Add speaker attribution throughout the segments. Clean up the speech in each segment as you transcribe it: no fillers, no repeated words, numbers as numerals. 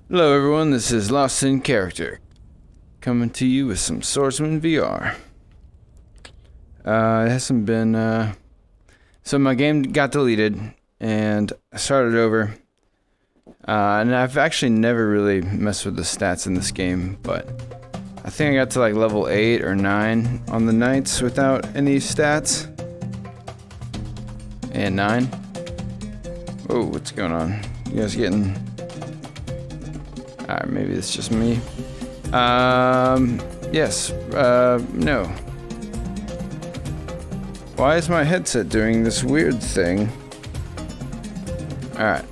Speaker 1: Hello everyone, this is Lost in Character, coming to you with some Swordsman VR. It hasn't been, so my game got deleted, and I started over, and I've actually never really messed with the stats in this game, but I think I got to like level 8 or 9 on the knights without any stats. And 9. Whoa, what's going on? You guys getting... Alright, maybe it's just me. Yes. No. Why is my headset doing this weird thing? Alright.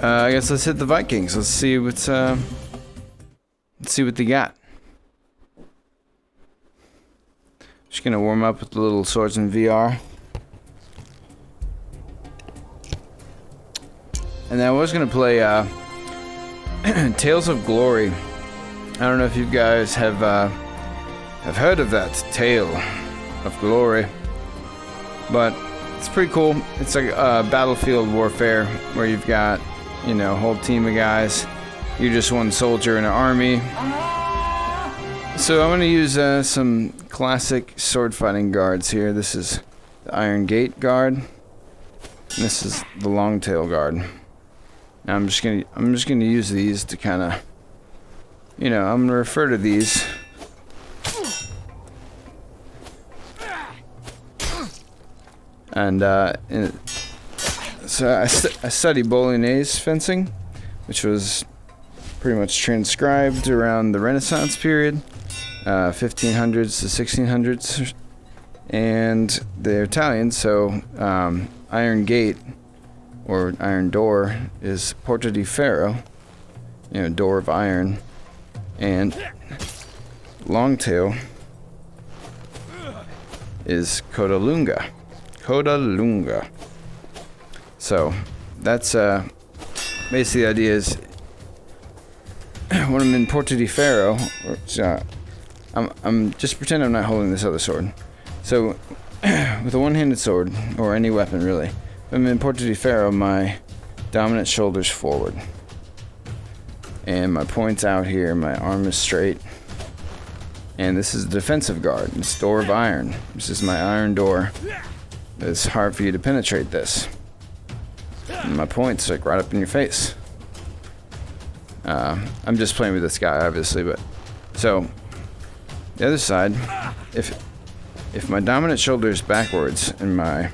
Speaker 1: I guess let's hit the Vikings. Let's see what's, let's see what they got. Just gonna warm up with the little Swordsman VR. And I was gonna play, Tales of Glory. I don't know if you guys have heard of that Tale of Glory, but it's pretty cool. It's like battlefield warfare where you've got, you know, a whole team of guys. You're just one soldier in an army. So I'm gonna use some classic sword fighting guards here. This is the Iron Gate guard. And this is the Longtail guard. Now I'm just gonna use these to kind of, you know, I'm gonna refer to these. And so I studied Bolognese fencing, which was pretty much transcribed around the Renaissance period, 1500s to 1600s, and they're Italian, so Iron Gate or iron door is Porta di Ferro, you know, door of iron, and Longtail is Coda Lunga. Coda Lunga. So that's basically the idea is when I'm in Porta di Ferro, I'm just pretend I'm not holding this other sword. So with a one-handed sword or any weapon really, I'm in Porta di Ferro, my dominant shoulder's forward. And my point's out here, my arm is straight. And this is the defensive guard, it's door of iron. This is my iron door. It's hard for you to penetrate this. And my point's like right up in your face. I'm just playing with this guy, obviously, but... So, the other side, if my dominant shoulder is backwards and my...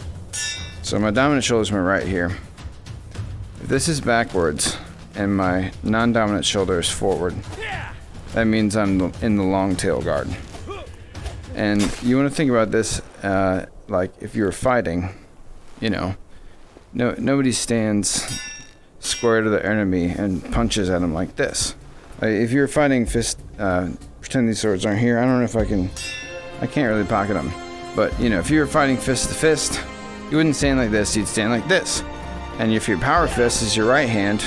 Speaker 1: So my dominant shoulder is my right here. If this is backwards and my non-dominant shoulder is forward, that means I'm in the long tail guard. And you want to think about this like if you're fighting, you know, nobody stands square to the enemy and punches at him like this. If you're fighting fist, pretend these swords aren't here. I don't know if I can't really pocket them. But, you know, if you were fighting fist to fist, you wouldn't stand like this, you'd stand like this. And if your power fist is your right hand,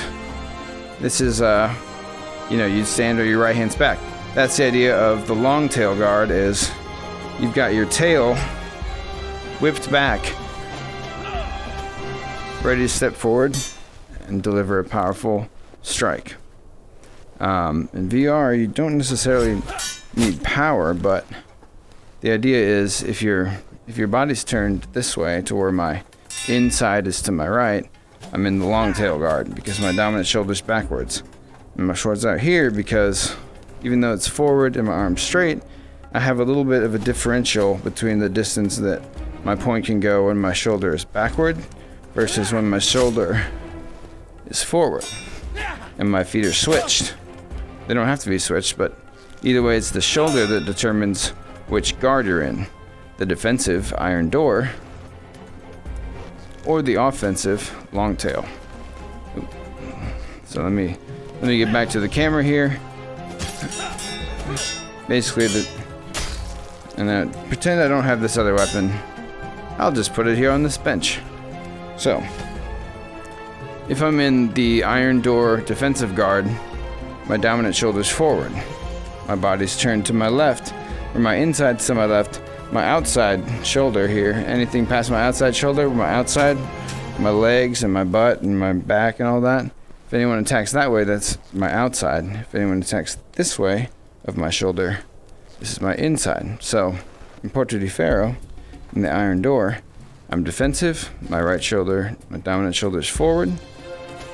Speaker 1: this is, you know, you'd stand or your right hand's back. That's the idea of the long tail guard is you've got your tail whipped back, ready to step forward and deliver a powerful strike. In VR, you don't necessarily need power, but the idea is if your body's turned this way to where my inside is to my right, I'm in the long tail guard because my dominant shoulder's backwards. And my sword's out here because even though it's forward and my arm's straight, I have a little bit of a differential between the distance that my point can go when my shoulder is backward versus when my shoulder is forward. And my feet are switched. They don't have to be switched, but either way it's the shoulder that determines which guard you're in. The defensive iron door or the offensive long tail. So let me get back to the camera here. Basically and then pretend I don't have this other weapon. I'll just put it here on this bench. So if I'm in the iron door defensive guard, my dominant shoulder's forward. My body's turned to my left, or my inside's to my left. My outside shoulder here, anything past my outside shoulder, my outside, my legs and my butt and my back and all that, If anyone attacks that way, that's my outside. If anyone attacks this way of my shoulder, this is my inside. So, in Porto di Ferro, in the iron door, I'm defensive. My right shoulder, my dominant shoulder is forward.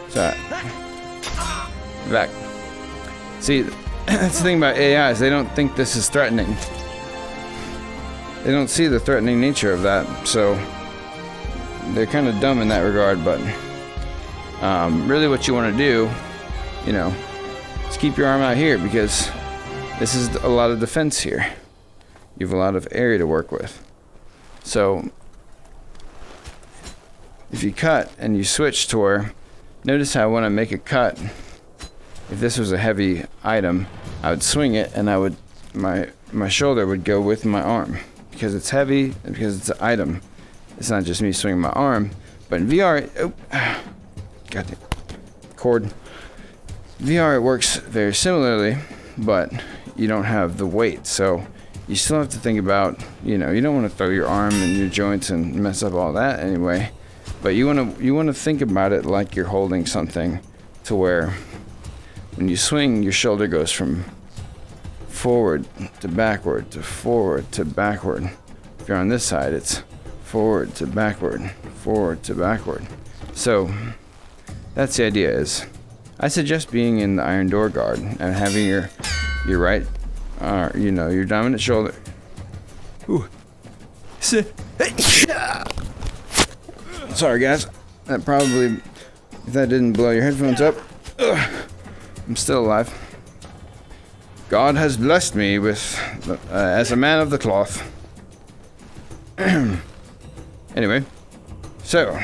Speaker 1: So, back. See, that's the thing about AIs. They don't think this is threatening. They don't see the threatening nature of that. So, they're kind of dumb in that regard. But really what you want to do, you know, is keep your arm out here, because this is a lot of defense here. You have a lot of area to work with. So, if you cut and you switch to where, notice how when I make a cut, if this was a heavy item, I would swing it and I would, my shoulder would go with my arm, because it's heavy and because it's an item. It's not just me swinging my arm, but in VR, goddamn cord. VR, it works very similarly, but you don't have the weight, so you still have to think about, you know, you don't want to throw your arm and your joints and mess up all that anyway. But you want to think about it like you're holding something, to where when you swing, your shoulder goes from forward to backward to forward to backward. If you're on this side, it's forward to backward, forward to backward. So that's the idea. Is I suggest being in the iron door guard and having your right, you know, your dominant shoulder. Ooh. Sorry guys, that probably, if that didn't blow your headphones up, I'm still alive. God has blessed me with, as a man of the cloth. Anyway, so,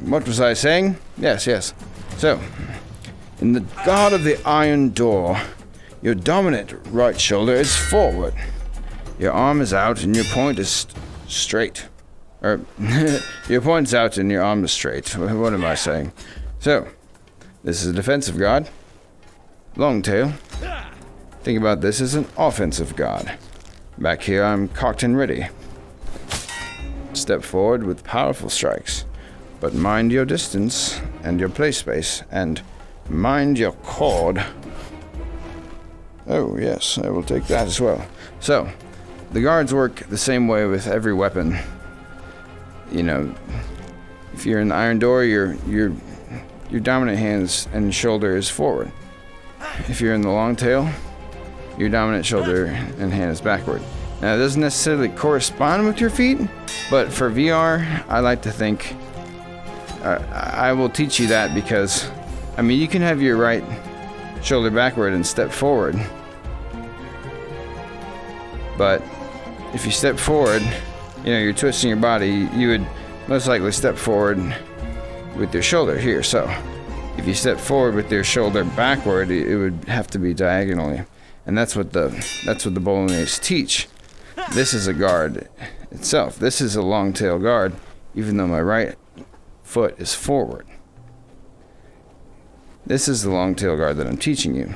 Speaker 1: what was I saying? Yes. So, in the guard of the iron door, your dominant right shoulder is forward. Your arm is out and your point is straight. Or, your point's out and your arm is straight. What am I saying? So, this is a defensive guard. Long tail. Think about this as an offensive guard. Back here, I'm cocked and ready. Step forward with powerful strikes. But mind your distance and your play space, and mind your cord. Oh, yes, I will take that as well. So, the guards work the same way with every weapon. You know, if you're in the iron door, your dominant hands and shoulder is forward. If you're in the long tail, your dominant shoulder and hand is backward. Now, it doesn't necessarily correspond with your feet, but for VR, I like to think I will teach you that, because, I mean, you can have your right shoulder backward and step forward, but if you step forward, you know, you're twisting your body, you would most likely step forward with your shoulder here. So if you step forward with your shoulder backward, it would have to be diagonally. And that's what the Bolognese teach. This is a guard itself. This is a long tail guard, even though my right foot is forward. This is the long tail guard that I'm teaching you.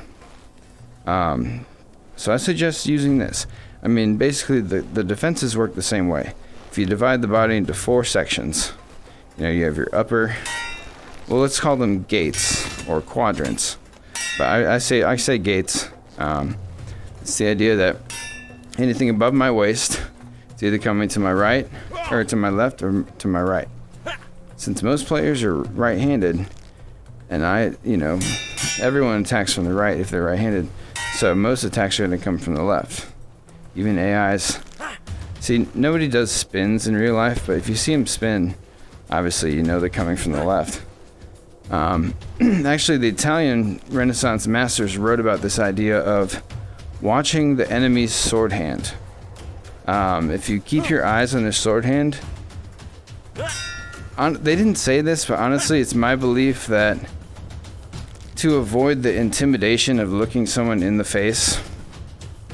Speaker 1: So I suggest using this. I mean, basically, the defenses work the same way. If you divide the body into 4 sections, you know, you have your upper, well, let's call them gates or quadrants. But I say gates. It's the idea that anything above my waist is either coming to my right, or to my left, or to my right. Since most players are right-handed, and you know, everyone attacks from the right if they're right-handed, so most attacks are going to come from the left. Even AIs. See, nobody does spins in real life, but if you see them spin, obviously you know they're coming from the left. Actually, the Italian Renaissance masters wrote about this idea of watching the enemy's sword hand. If you keep your eyes on their sword hand, they didn't say this, but honestly, it's my belief that to avoid the intimidation of looking someone in the face,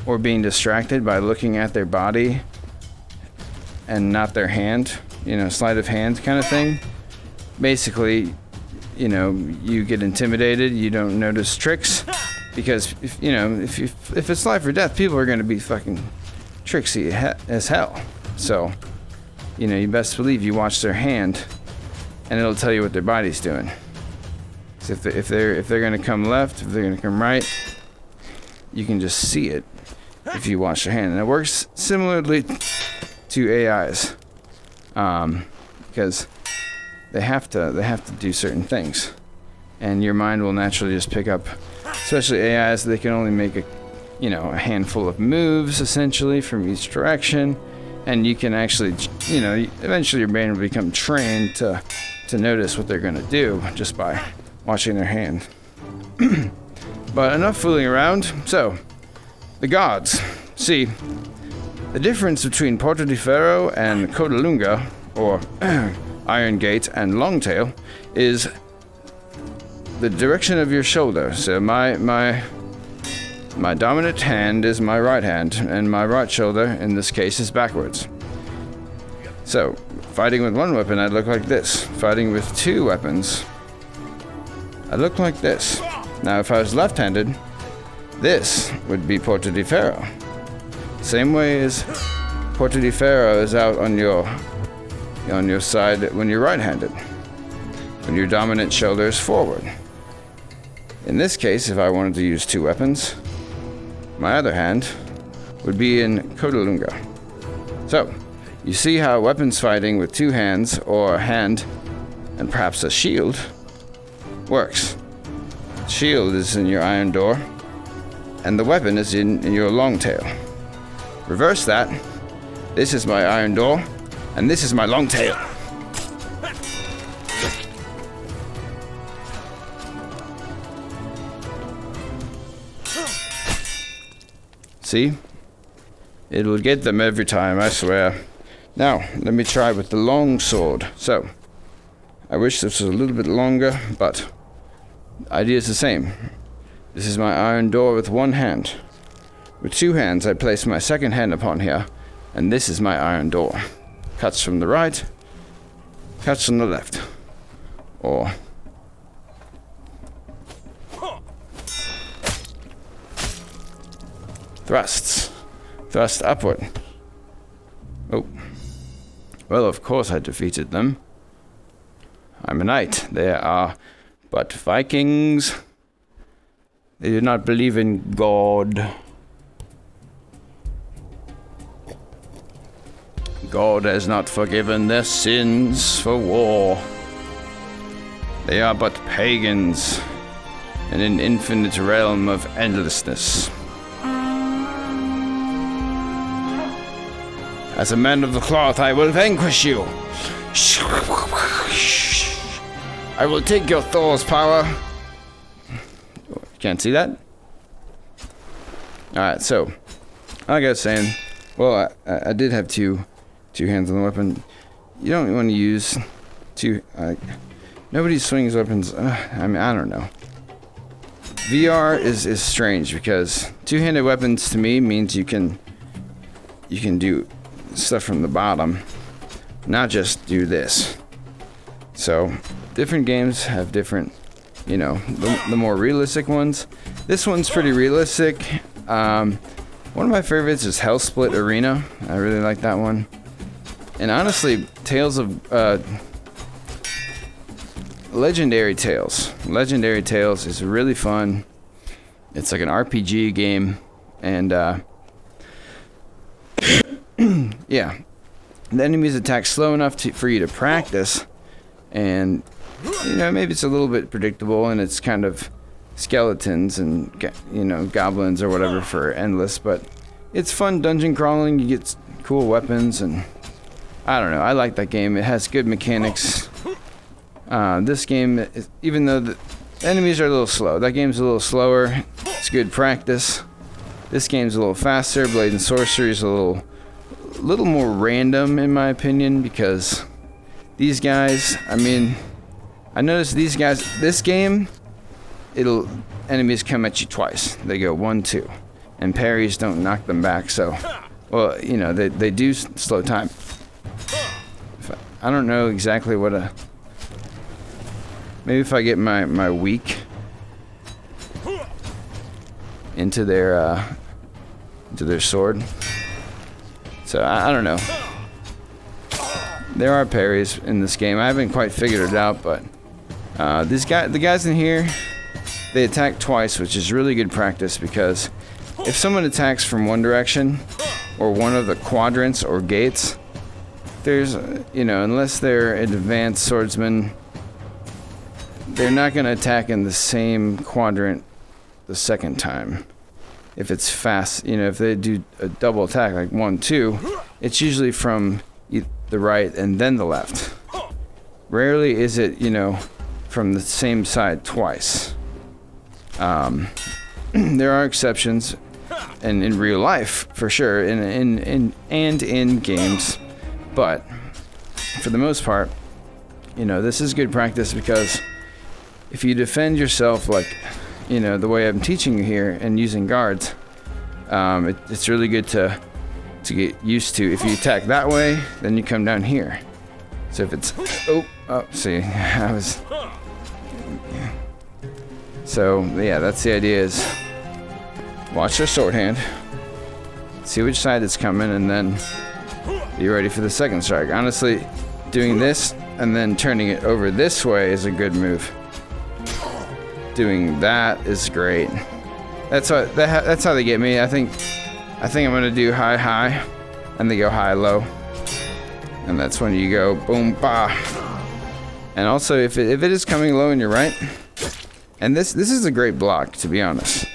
Speaker 1: or being distracted by looking at their body and not their hand, you know, sleight of hand kind of thing. Basically, you know, you get intimidated, you don't notice tricks, because if it's life or death, people are going to be fucking tricksy as hell. So, you best believe you watch their hand, and it'll tell you what their body's doing. So if they're gonna come left, if they're gonna come right, you can just see it if you watch their hand, and it works similarly to AIs, because they have to do certain things, and your mind will naturally just pick up, especially AIs. They can only make a handful of moves essentially from each direction, and you can actually, eventually your brain will become trained to notice what they're gonna do just by watching their hand. But enough fooling around. So, the gods. See, the difference between Porto di Ferro and Codalunga, or Iron Gate and Longtail, is the direction of your shoulder. So my dominant hand is my right hand, and my right shoulder, in this case, is backwards. So, fighting with one weapon, I'd look like this. Fighting with two weapons, I look like this. Now, if I was left-handed, this would be Porto di Ferro. Same way as Porto di Ferro is out on your side when you're right-handed, when your dominant shoulder is forward. In this case, if I wanted to use two weapons, my other hand would be in Codalunga. So, you see how weapons fighting with two hands, or a hand and perhaps a shield, works. Shield is in your iron door, and the weapon is in your long tail. Reverse that. This is my iron door, and this is my long tail. See? It will get them every time, I swear. Now, let me try with the long sword. So, I wish this was a little bit longer, but the idea is the same. This is my iron door with one hand. With two hands, I place my second hand upon here, and this is my iron door. Cuts from the right, cuts from the left. Or thrusts. Thrust upward. Oh. Well, of course I defeated them. I'm a knight. They are but Vikings. They do not believe in God. God has not forgiven their sins for war. They are but pagans in an infinite realm of endlessness. As a man of the cloth, I will vanquish you. I will take your Thor's power. Can't see that? Alright, so, like I was saying, well, I did have two hands on the weapon. You don't want to use two, nobody swings weapons, I mean, I don't know. VR is strange because two-handed weapons to me means you can do stuff from the bottom, not just do this. So, different games have different, the more realistic ones. This one's pretty realistic. One of my favorites is Hellsplit Arena. I really like that one. And honestly, Legendary Tales. Legendary Tales is really fun. It's like an RPG game, and yeah, the enemies attack slow enough for you to practice, and maybe it's a little bit predictable, and it's kind of skeletons and goblins or whatever for endless, but it's fun dungeon crawling. You get cool weapons, and I don't know, I like that game. It has good mechanics. This game, even though the enemies are a little slow, that game's a little slower. It's good practice. This game's a little faster. Blade and Sorcery is a little more random in my opinion, because these guys, I noticed these guys, this game, enemies come at you twice. They go 1-2, and parries don't knock them back, so, well, they do slow time. I don't know exactly what maybe if I get my weak into their sword. So I don't know. There are parries in this game. I haven't quite figured it out, but The guys in here, they attack twice, which is really good practice because if someone attacks from one direction or one of the quadrants or gates, there's, unless they're an advanced swordsman, they're not going to attack in the same quadrant the second time. If it's fast, if they do a double attack, like 1, 2, it's usually from the right and then the left. Rarely is it, from the same side twice. There are exceptions, and in real life, for sure, and in games, but for the most part, this is good practice because if you defend yourself like, the way I'm teaching you here and using guards, it's really good to get used to. If you attack that way, then you come down here. So if it's see, So yeah, that's the idea. Is watch their sword hand, see which side it's coming, and then be ready for the second strike. Honestly, doing this and then turning it over this way is a good move. Doing that is great. That's how they get me. I think I'm gonna do high high, and they go high low, and that's when you go boom bah. And also, if it is coming low and you're right, and this is a great block, to be honest,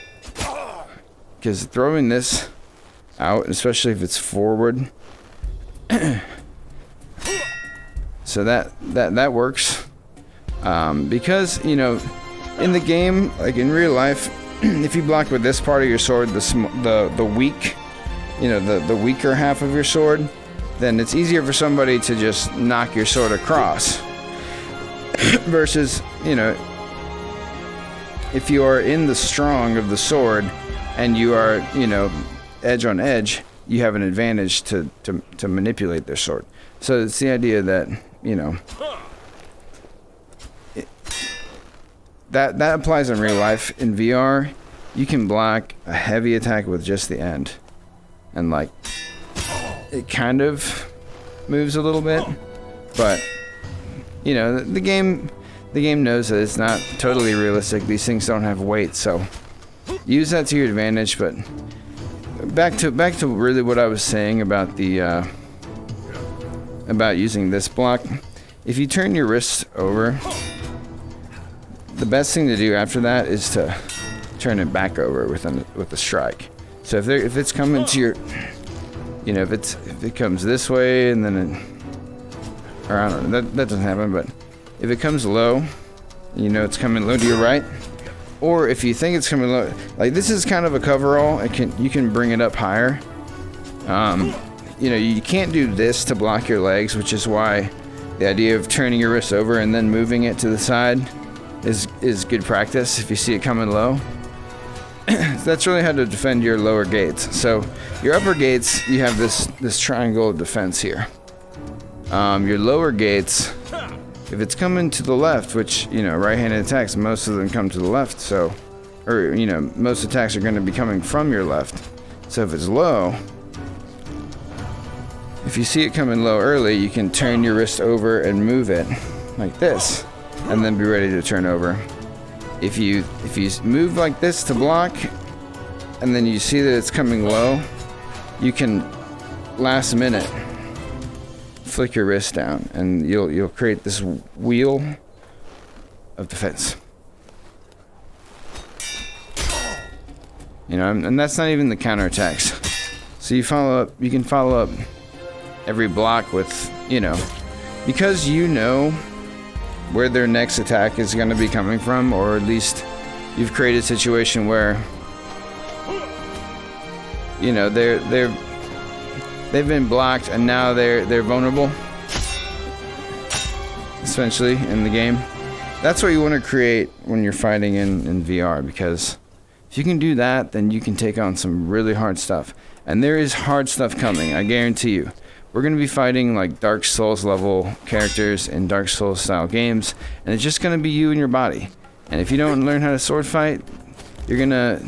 Speaker 1: because throwing this out, especially if it's forward, so that works, because in the game, like in real life, if you block with this part of your sword, the weak, the weaker half of your sword, then it's easier for somebody to just knock your sword across. Versus, if you are in the strong of the sword and you are, edge on edge, you have an advantage to manipulate their sword. So it's the idea that, that applies in real life. In VR, you can block a heavy attack with just the end, and like it kind of moves a little bit, but the game knows that it's not totally realistic. These things don't have weight, so use that to your advantage. But back to really what I was saying about the about using this block. If you turn your wrist over, the best thing to do after that is to turn it back over with a strike. So if it's coming to your, if it comes this way and then or I don't know, that doesn't happen, but if it comes low, it's coming low to your right, or if you think it's coming low, like this is kind of a coverall, you can bring it up higher. You can't do this to block your legs, which is why the idea of turning your wrist over and then moving it to the side is good practice if you see it coming low. That's really how to defend your lower gates. So your upper gates, you have this triangle of defense here. Your lower gates, if it's coming to the left, which, right-handed attacks, most of them come to the left, so, or, most attacks are going to be coming from your left. So if it's low, if you see it coming low early, you can turn your wrist over and move it like this, and then be ready to turn over. If you move like this to block, and then you see that it's coming low, you can last minute flick your wrist down, and you'll create this wheel of defense. And that's not even the counterattacks. So you can follow up every block with, because where their next attack is going to be coming from, or at least you've created a situation where they've been blocked and now they're vulnerable, essentially, in the game. That's what you want to create when you're fighting in VR, because if you can do that, then you can take on some really hard stuff. And there is hard stuff coming, I guarantee you. We're going to be fighting like Dark Souls level characters in Dark Souls style games, and it's just going to be you and your body. And if you don't learn how to sword fight, you're gonna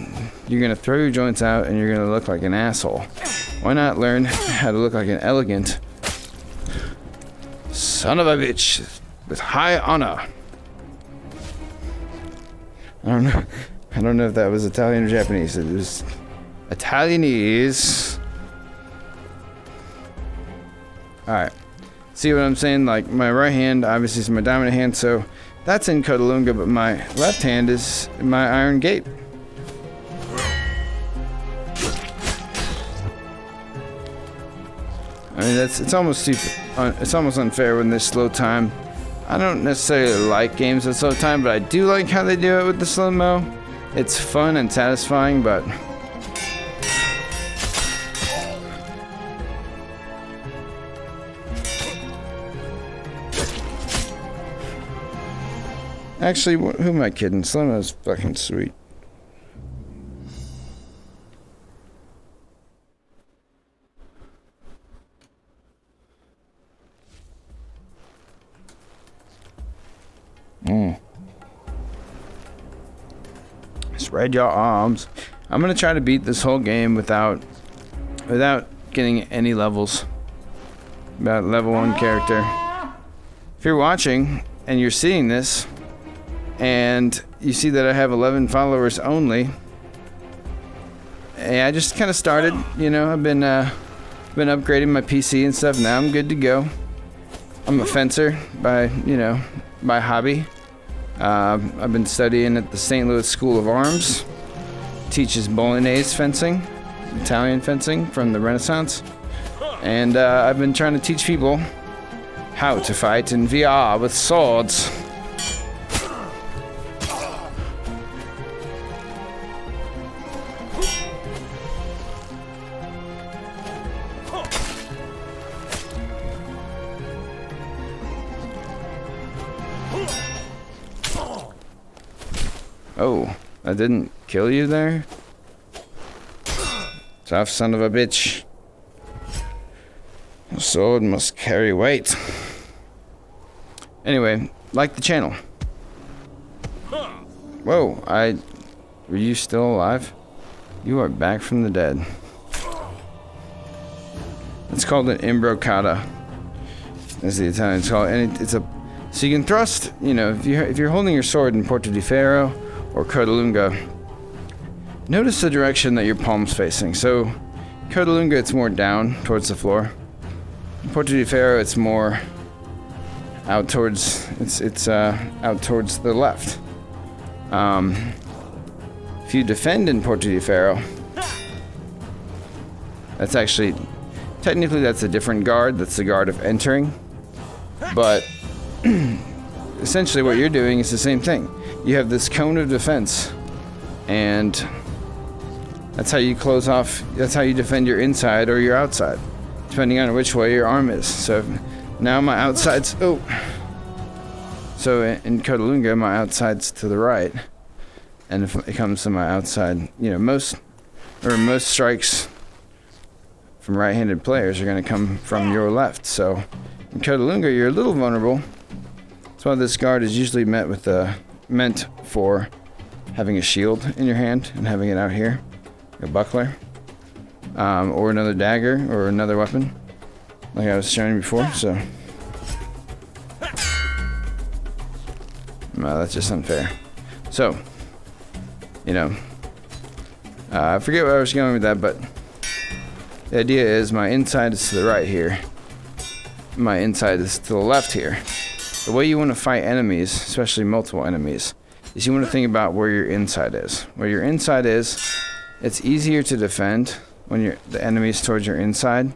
Speaker 1: throw your joints out and you're gonna look like an asshole. Why not learn how to look like an elegant son of a bitch with high honor? I don't know. I don't know if that was Italian or Japanese. It was Italianese. Alright. See what I'm saying? Like, my right hand obviously is my dominant hand, so that's in Kodalunga, but my left hand is my Iron Gate. I mean, it's almost it's almost unfair when there's slow time. I don't necessarily like games with slow time, but I do like how they do it with the slow-mo. It's fun and satisfying, but actually, who am I kidding? Slow-mo's fucking sweet. Spread your arms. I'm gonna try to beat this whole game without getting any levels. About level 1 character. If you're watching and you're seeing this, and you see that I have 11 followers only, I just kind of started. You know, I've been upgrading my PC and stuff. Now I'm good to go. I'm a fencer by hobby. I've been studying at the St. Louis School of Arms. Teaches Bolognese fencing, Italian fencing from the Renaissance. And I've been trying to teach people how to fight in VR with swords. Oh, I didn't kill you there? Tough son of a bitch. A sword must carry weight. Anyway, like the channel. Whoa, were you still alive? You are back from the dead. It's called an imbrocata, as the Italians call it, and so you can thrust. You know, if you're holding your sword in Porto di Ferro or Kodalunga, notice the direction that your palm's facing. So, Kodalunga, it's more down towards the floor. In Porto di Ferro, it's more out towards out towards the left. If you defend in Porto di Ferro, that's actually technically that's a different guard. That's the guard of entering, but essentially what you're doing is the same thing. You have this cone of defense, and that's how you close off, that's how you defend your inside or your outside, depending on which way your arm is. So now my outside's, so in Kodalunga, my outside's to the right, and if it comes to my outside, you know, most strikes from right-handed players are going to come from your left. So in Kodalunga, you're a little vulnerable. That's why this guard is usually meant for having a shield in your hand and having it out here, a buckler, or another dagger or another weapon, like I was showing before. So, no, that's just unfair. So, you know, I forget where I was going with that, but the idea is my inside is to the right here, my inside is to the left here. The way you want to fight enemies, especially multiple enemies, is you want to think about where your inside is. Where your inside is, it's easier to defend when the enemy's towards your inside.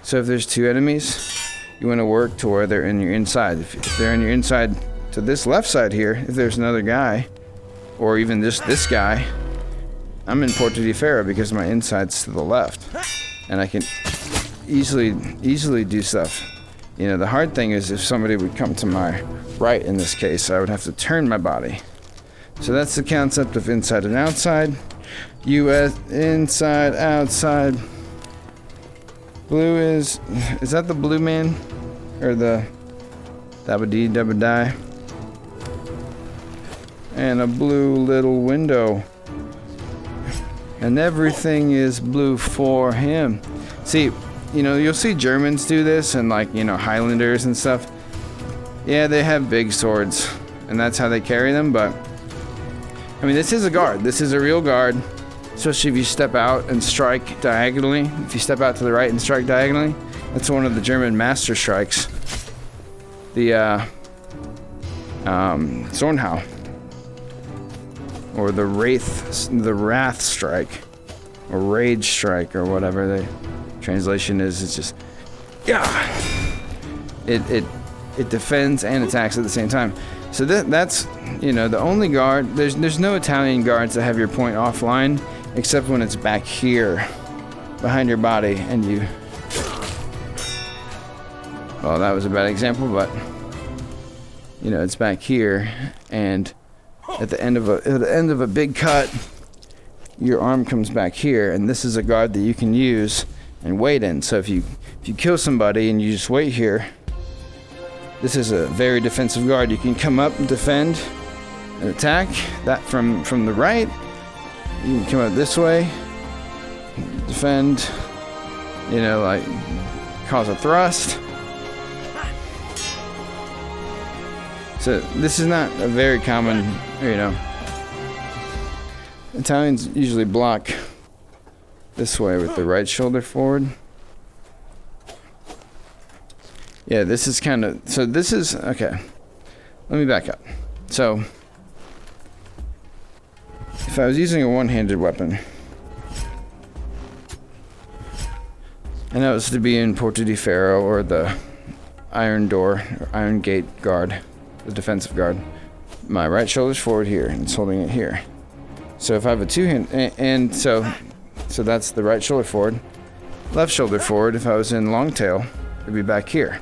Speaker 1: So if there's two enemies, you want to work to where they're in your inside. If they're in your inside to this left side here, if there's another guy, or even just this guy, I'm in Porto di Ferro because my inside's to the left, and I can easily do stuff. You know, the hard thing is if somebody would come to my right in this case, I would have to turn my body. So that's the concept of inside and outside. US inside, outside. Blue is that the blue man? Or the dabba-dee, dabba-die? And a blue little window. And everything is blue for him. See, you know, you'll see Germans do this, and like, you know, Highlanders and stuff. Yeah, they have big swords, and that's how they carry them, but I mean, this is a guard. This is a real guard. Especially if you step out and strike diagonally. If you step out to the right and strike diagonally. That's one of the German master strikes. The, Zornhau. Or the Wrath strike. Or Rage strike, or whatever the translation is. It's just... Yeah! It defends and attacks at the same time. So that's, you know, the only guard. There's no Italian guards that have your point offline, except when it's back here, behind your body, and you. Well, that was a bad example, but you know, it's back here, and at the end of a big cut, your arm comes back here, and this is a guard that you can use and wait in. So if you kill somebody and you just wait here. This is a very defensive guard. You can come up and defend and attack that from the right. You can come up this way, defend, you know, like cause a thrust. So this is not a very common, you know. Italians usually block this way with the right shoulder forward. Yeah, this is kind of... So this is... Okay. Let me back up. So, if I was using a one-handed weapon, and that was to be in Porta di Ferro, or the Iron Door, or Iron Gate guard, the defensive guard, my right shoulder's forward here, and it's holding it here. So if I have a two-hand... And so that's the right shoulder forward. Left shoulder forward, if I was in long tail, it'd be back here.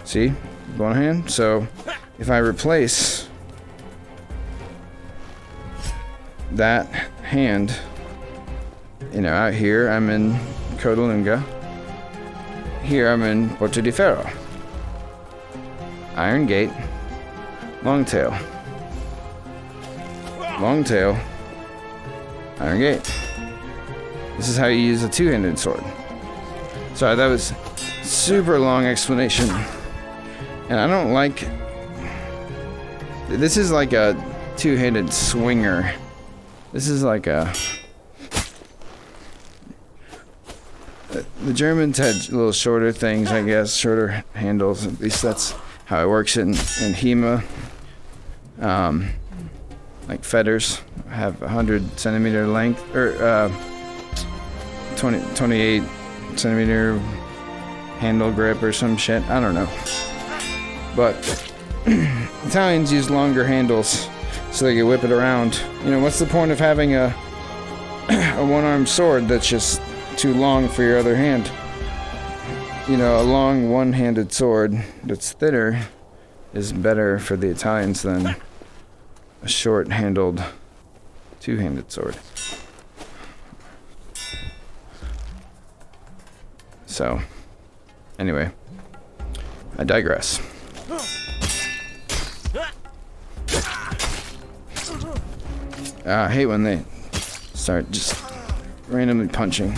Speaker 1: See? One hand. So if I replace that hand, you know, out here I'm in Codalunga. Here I'm in Porta di Ferro. Iron Gate. Long tail. Long tail. Iron Gate. This is how you use a two-handed sword. Sorry, that was super long explanation. And I don't like... This is like a two-handed swinger. This is like a... The Germans had little shorter things, I guess. Shorter handles. At least that's how it works in HEMA. Like fetters have 100 centimeter length. Or 28 centimeter handle grip or some shit. I don't know. But Italians use longer handles so they can whip it around. You know, what's the point of having a one-armed sword that's just too long for your other hand? You know, a long one-handed sword that's thinner is better for the Italians than a short-handled two-handed sword. So, anyway, I digress. I hate when they start just randomly punching.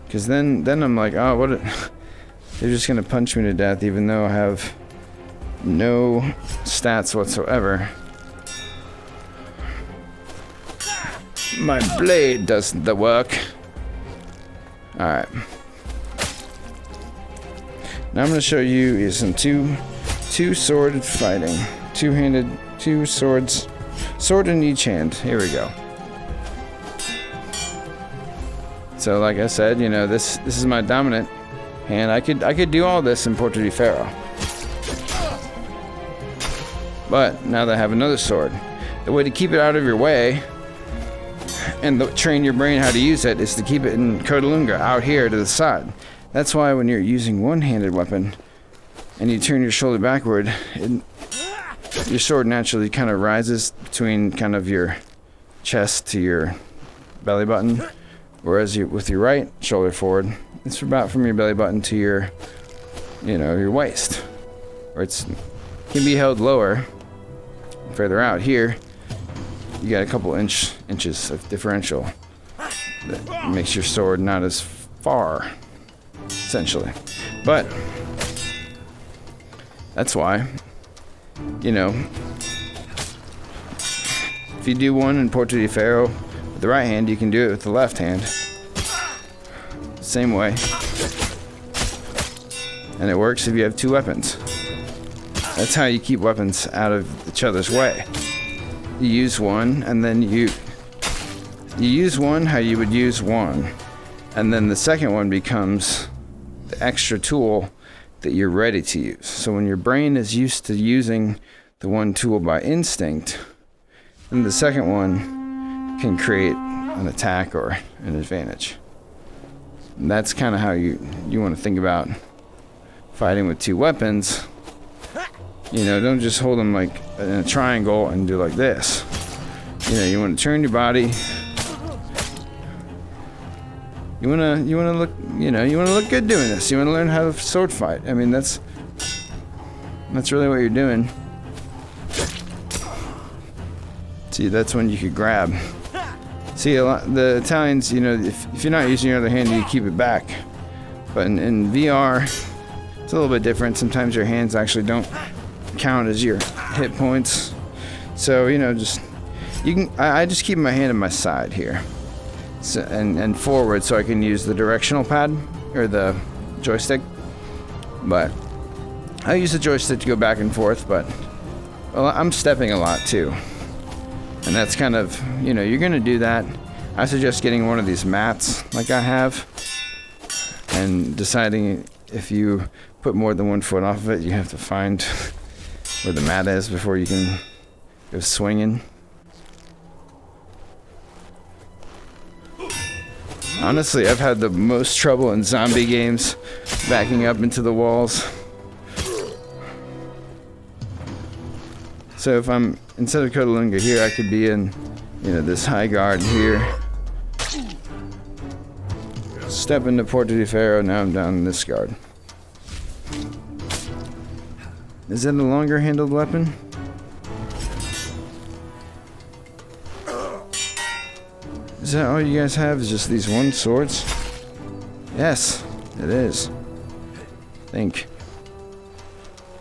Speaker 1: Because then I'm like, oh, what? They're just going to punch me to death even though I have no stats whatsoever. My blade does the work. Alright. Now I'm going to show you some two-sworded fighting. Two-handed, two swords. Sword in each hand. Here we go. So like I said, you know, this is my dominant hand. I could do all this in Porta di Ferro. But now that I have another sword, the way to keep it out of your way and train your brain how to use it is to keep it in Codalunga, out here to the side. That's why when you're using one-handed weapon and you turn your shoulder backward, your sword naturally kind of rises between kind of your chest to your belly button. Whereas with your right shoulder forward, it's about from your belly button to your, you know, your waist. Or can be held lower, further out. Here, you got a couple inches of differential that makes your sword not as far, essentially. But that's why, you know, if you do one in Porta di Ferro with the right hand, you can do it with the left hand. Same way. And it works if you have two weapons. That's how you keep weapons out of each other's way. You use one, and then you use one how you would use one. And then the second one becomes the extra tool that you're ready to use. So when your brain is used to using the one tool by instinct, then the second one can create an attack or an advantage. And that's kind of how you want to think about fighting with two weapons. You know, don't just hold them like in a triangle and do like this. You know, you want to turn your body. You want to look, you know, you want to look good doing this. You want to learn how to sword fight. I mean, that's really what you're doing. See, that's when you could grab. See, the Italians, you know, if you're not using your other hand, you keep it back. But in VR, it's a little bit different. Sometimes your hands actually don't count as your hit points. So, you know, I just keep my hand on my side here. So, and forward so I can use the directional pad or the joystick. But I use the joystick to go back and forth, but well, I'm stepping a lot too. And that's kind of, you know, you're going to do that. I suggest getting one of these mats like I have and deciding if you put more than 1 foot off of it, you have to find where the mat is before you can go swinging. Honestly, I've had the most trouble in zombie games backing up into the walls. So if I'm, instead of Codalunga here, I could be in, you know, this high guard here. Step into Porta di Ferro, now I'm down in this guard. Is that a longer handled weapon? Is that all you guys have, is just these one swords? Yes, it is. I think.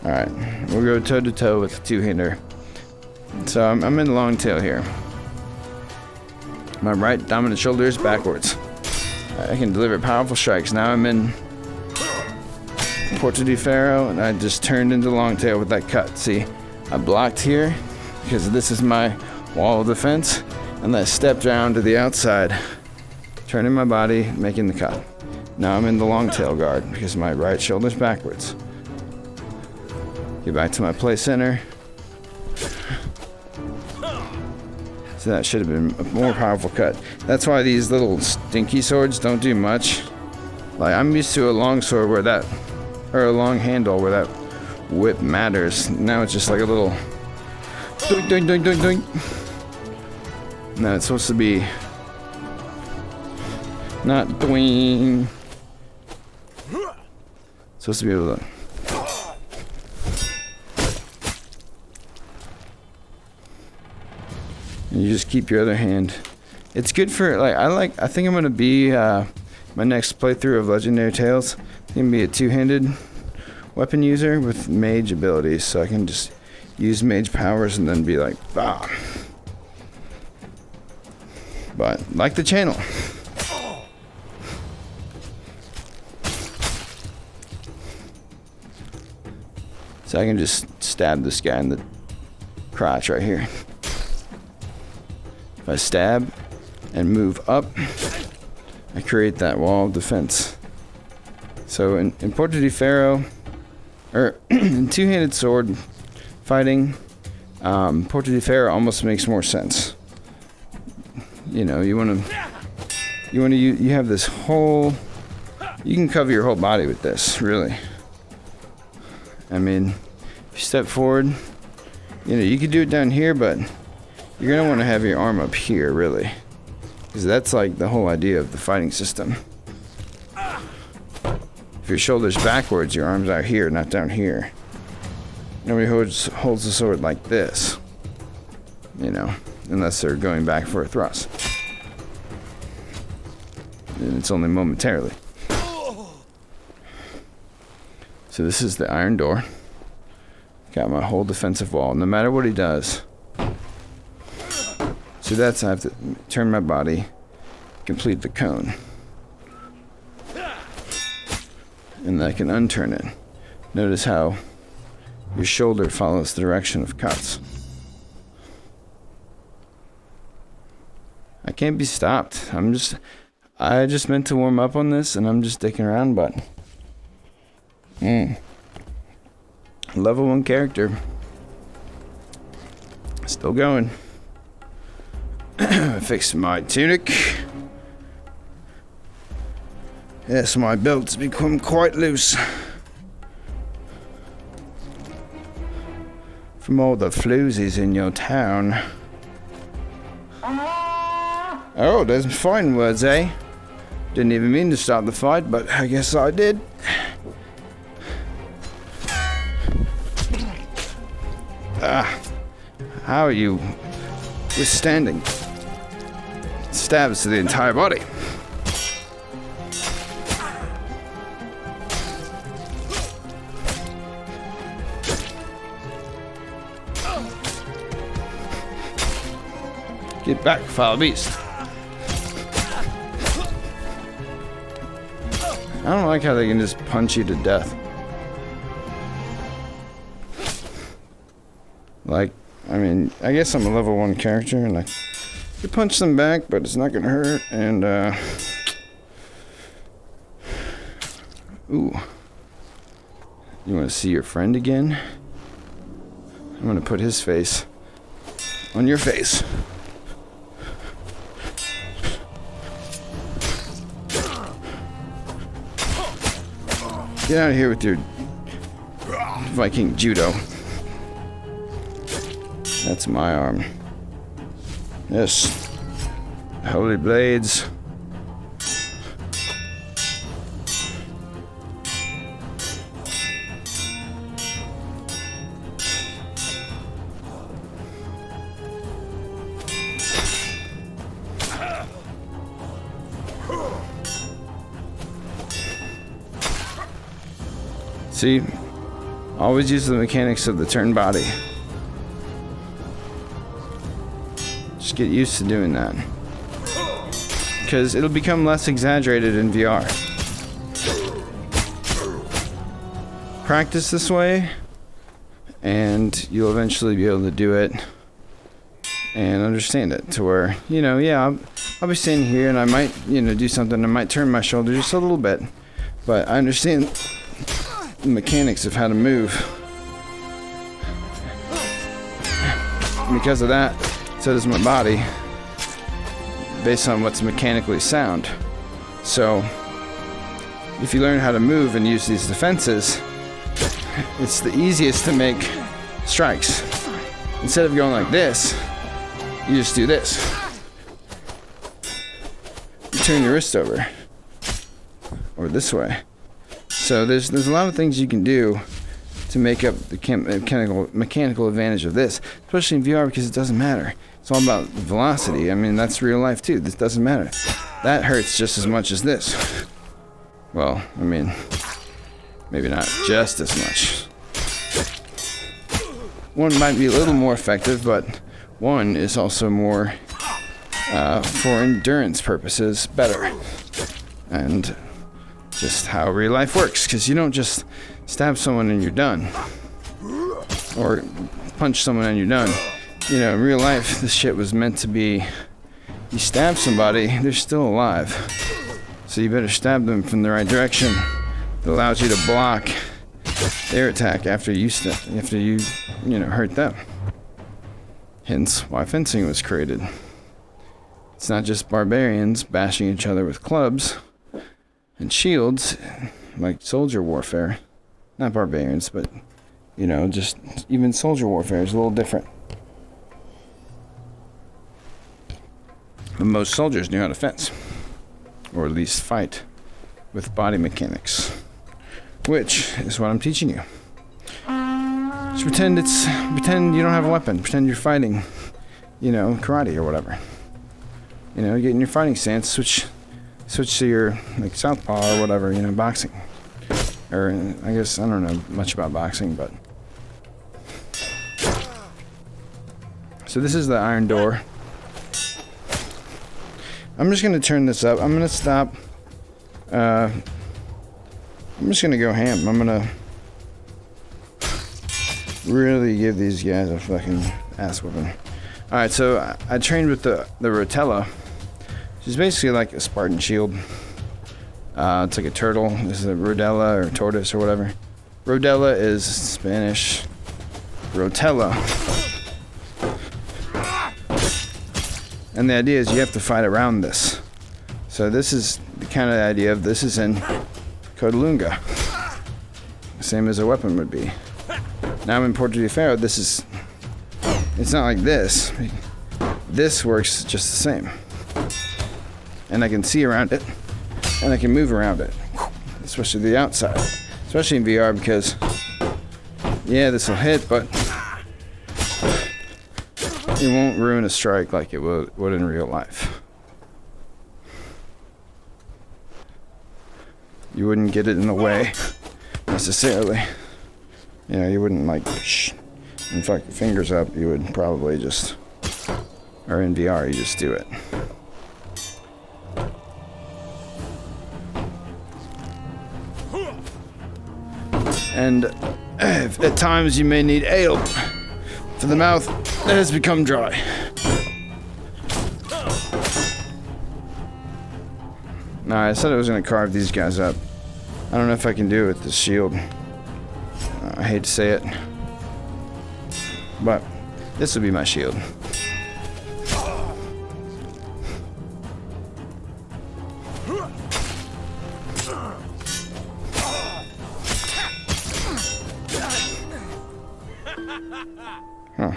Speaker 1: Alright, we'll go toe to toe with the two-hander. So I'm in long tail here. My right dominant shoulder is backwards. I can deliver powerful strikes. Now I'm in Porta di Ferro, and I just turned into long tail with that cut. See, I blocked here because this is my wall of defense, and I stepped down to the outside, turning my body, making the cut. Now I'm in the long tail guard because my right shoulder's backwards. Get back to my play center. So that should have been a more powerful cut. That's why these little stinky swords don't do much. Like, I'm used to a long sword where that, or a long handle where that whip matters. Now it's just like a little doink, doink, doink, doink, doink. No, it's supposed to be not doing. It's supposed to be able to. And you just keep your other hand. It's good for, I think I'm gonna be my next playthrough of Legendary Tales. I'm gonna be a two-handed weapon user with mage abilities, so I can just use mage powers and then be like, bah. But like the channel. So I can just stab this guy in the crotch right here. If I stab and move up, I create that wall of defense. So in Porta di Ferro, or in two-handed sword fighting, Porta di Ferro almost makes more sense. You know, you have this whole, you can cover your whole body with this, really. I mean, if you step forward, you know, you could do it down here, but you're going to want to have your arm up here, really. Because that's like the whole idea of the fighting system. If your shoulder's backwards, your arm's out here, not down here. Nobody holds the sword like this. You know, unless they're going back for a thrust. And it's only momentarily. So this is the iron door. Got my whole defensive wall. No matter what he does, So that's, I have to turn my body, complete the cone. And I can unturn it. Notice how your shoulder follows the direction of cuts. I can't be stopped. I just meant to warm up on this, and I'm just dicking around, but... Level 1 character. Still going. Fix my tunic. Yes, my belt's become quite loose. From all the floozies in your town. Oh, there's fighting words, eh? Didn't even mean to start the fight, but I guess I did. How are you withstanding stabs to the entire body? Get back, foul beast. I don't like how they can just punch you to death. Like, I mean, I guess I'm a level 1 character, and I could punch them back, but it's not gonna hurt, and, ooh. You wanna see your friend again? I'm gonna put his face on your face. Get out of here with your Viking judo. That's my arm. Yes. Holy blades. See, always use the mechanics of the turn body. Just get used to doing that. Because it'll become less exaggerated in VR. Practice this way, and you'll eventually be able to do it and understand it to where, you know, yeah, I'll be standing here and I might, you know, do something. I might turn my shoulder just a little bit, but I understand the mechanics of how to move. Because of that, so does my body, based on what's mechanically sound. So, if you learn how to move and use these defenses, it's the easiest to make strikes. Instead of going like this, you just do this. You turn your wrist over, or this way. So there's a lot of things you can do to make up the mechanical advantage of this, especially in VR, because it doesn't matter. It's all about velocity. I mean, that's real life too. This doesn't matter. That hurts just as much as this. Well, I mean, maybe not just as much. One might be a little more effective, but one is also more, for endurance purposes, better. And just how real life works, because you don't just stab someone and you're done, or punch someone and you're done. You know, in real life, this shit was meant to be, you stab somebody, they're still alive, so you better stab them from the right direction. It allows you to block their attack after you hurt them. Hence why fencing was created. It's not just barbarians bashing each other with clubs and shields, like soldier warfare. Not barbarians, but, you know, just even soldier warfare is a little different. But most soldiers knew how to fence, or at least fight, with body mechanics, which is what I'm teaching you. Just pretend you don't have a weapon. Pretend you're fighting, you know, karate or whatever. You know, get in your fighting stance, switch to your, like, southpaw or whatever, you know, boxing. Or, I guess, I don't know much about boxing, but... So this is the iron door. I'm just gonna turn this up. I'm gonna stop. I'm just gonna go ham. I'm gonna really give these guys a fucking ass whooping. Alright, so I trained with the Rotella, which is basically like a Spartan shield. It's like a turtle. This is a rodella or tortoise or whatever. Rodella is Spanish. Rotella. And the idea is you have to fight around this. So this is the kind of idea of this is in Codalunga. Same as a weapon would be. Now in Porto de Ferro, this is... It's not like this. This works just the same. And I can see around it. And I can move around it. Especially the outside. Especially in VR because... Yeah, this will hit, but... It won't ruin a strike like it would in real life. You wouldn't get it in the way, necessarily. You know, you wouldn't like, and fuck your fingers up. You would probably just, or in VR, you just do it. And at times you may need ale for the mouth that has become dry. Nah, I said I was gonna carve these guys up. I don't know if I can do it with the shield. I hate to say it, but this will be my shield. Huh.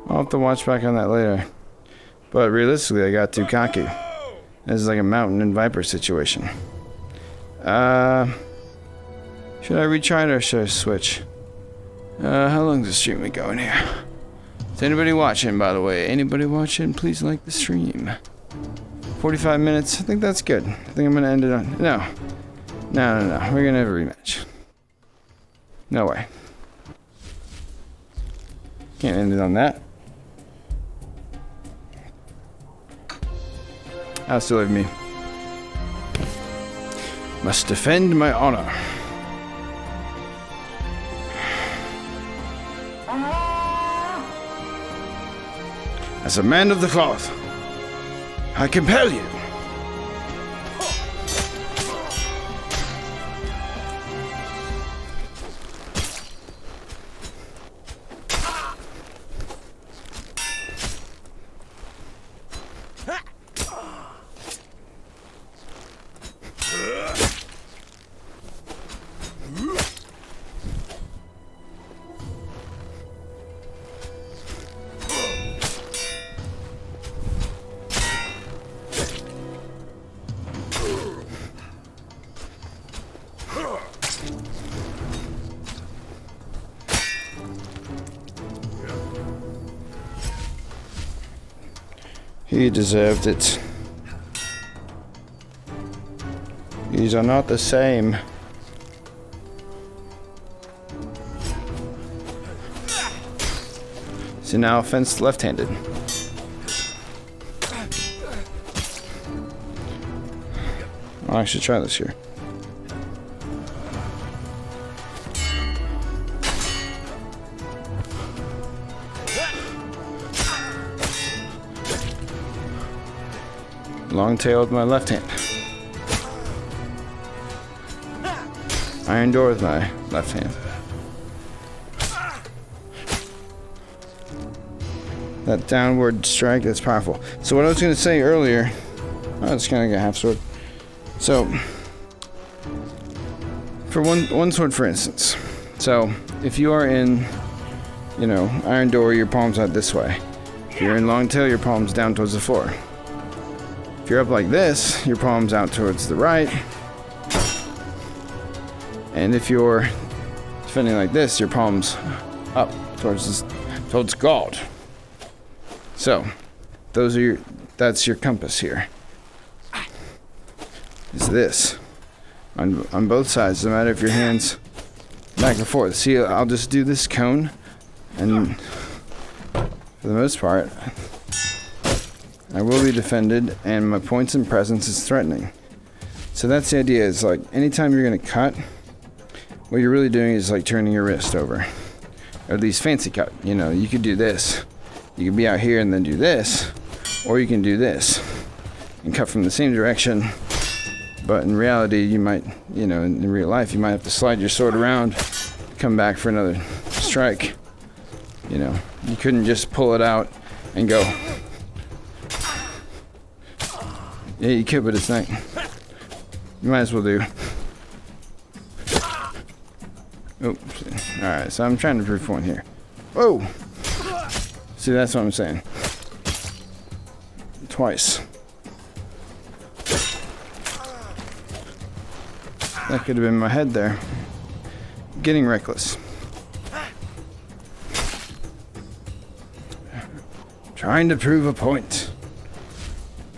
Speaker 1: I'll have to watch back on that later. But realistically, I got too cocky. This is like a mountain and viper situation. Should I retry it or should I switch? How long is the stream we going here? Is anybody watching, by the way? Anybody watching? Please like the stream. 45 minutes. I think that's good. I think I'm gonna end it on... No. No. We're gonna have a rematch. No way. Can't end it on that. I'll still have me. Must defend my honor. As a man of the cloth, I compel you. He deserved it. These are not the same. So now offense left-handed. I'll actually try this here. Long tail with my left hand. Iron door with my left hand. That downward strike, that's powerful. So what I was going to say earlier, oh, it's kind of like a half sword. So, for one sword, for instance. So, if you are in, you know, iron door, your palm's out this way. If you're in long tail, your palm's down towards the floor. If you're up like this, your palm's out towards the right. And if you're defending like this, your palm's up towards God. So, that's your compass here. Is this. On both sides, no matter if your hand's back and forth. See, I'll just do this cone, and for the most part, I will be defended, and my points and presence is threatening. So that's the idea, is like, anytime you're gonna cut, what you're really doing is like turning your wrist over. Or at least fancy cut, you know, you could do this. You could be out here and then do this, or you can do this and cut from the same direction. But in reality, you might, you know, in real life, you might have to slide your sword around, come back for another strike. You know, you couldn't just pull it out and go. Yeah, you could, but it's not. You might as well do. Oops. Alright, so I'm trying to prove point here. Whoa! See, that's what I'm saying. Twice. That could have been my head there. Getting reckless. Trying to prove a point.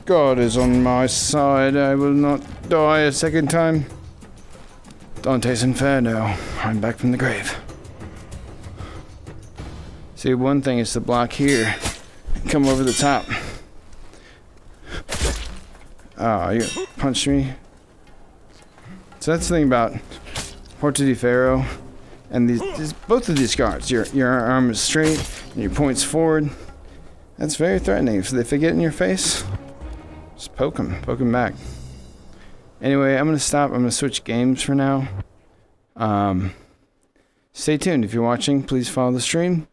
Speaker 1: God is on my side. I will not die a second time. Dante's Inferno. I'm back from the grave. See, one thing is to block here and come over the top. Oh, you punched me. So that's the thing about Porta di Ferro and these both of these guards. Your arm is straight and your point's forward. That's very threatening. If they get in your face, just poke them back. Anyway, I'm gonna stop. I'm gonna switch games for now. Stay tuned. If you're watching, please follow the stream.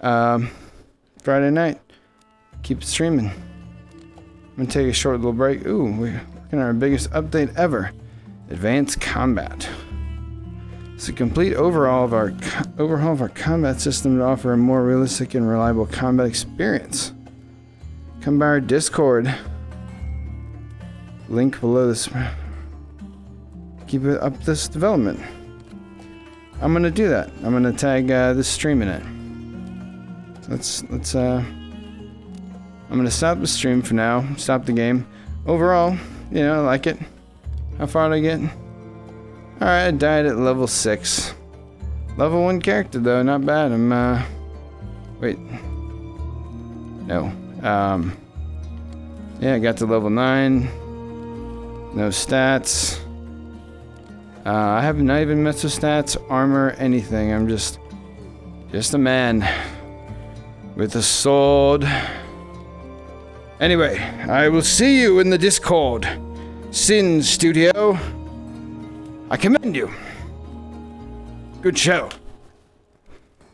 Speaker 1: Friday night, keep it streaming. I'm gonna take a short little break. Ooh, we're looking at our biggest update ever. Advanced combat. It's a complete overhaul of our combat system to offer a more realistic and reliable combat experience. Come by our Discord. Link below this. Keep it up this development. I'm gonna do that. I'm gonna tag this stream in it. So I'm gonna stop the stream for now. Stop the game. Overall, you know, I like it. How far did I get? Alright, I died at level 6. Level 1 character though, not bad. I'm wait. No. Yeah, I got to level 9. No stats. I have not even messed with stats, armor, anything. I'm just a man with a sword. Anyway, I will see you in the Discord. Sin Studio. I commend you. Good show.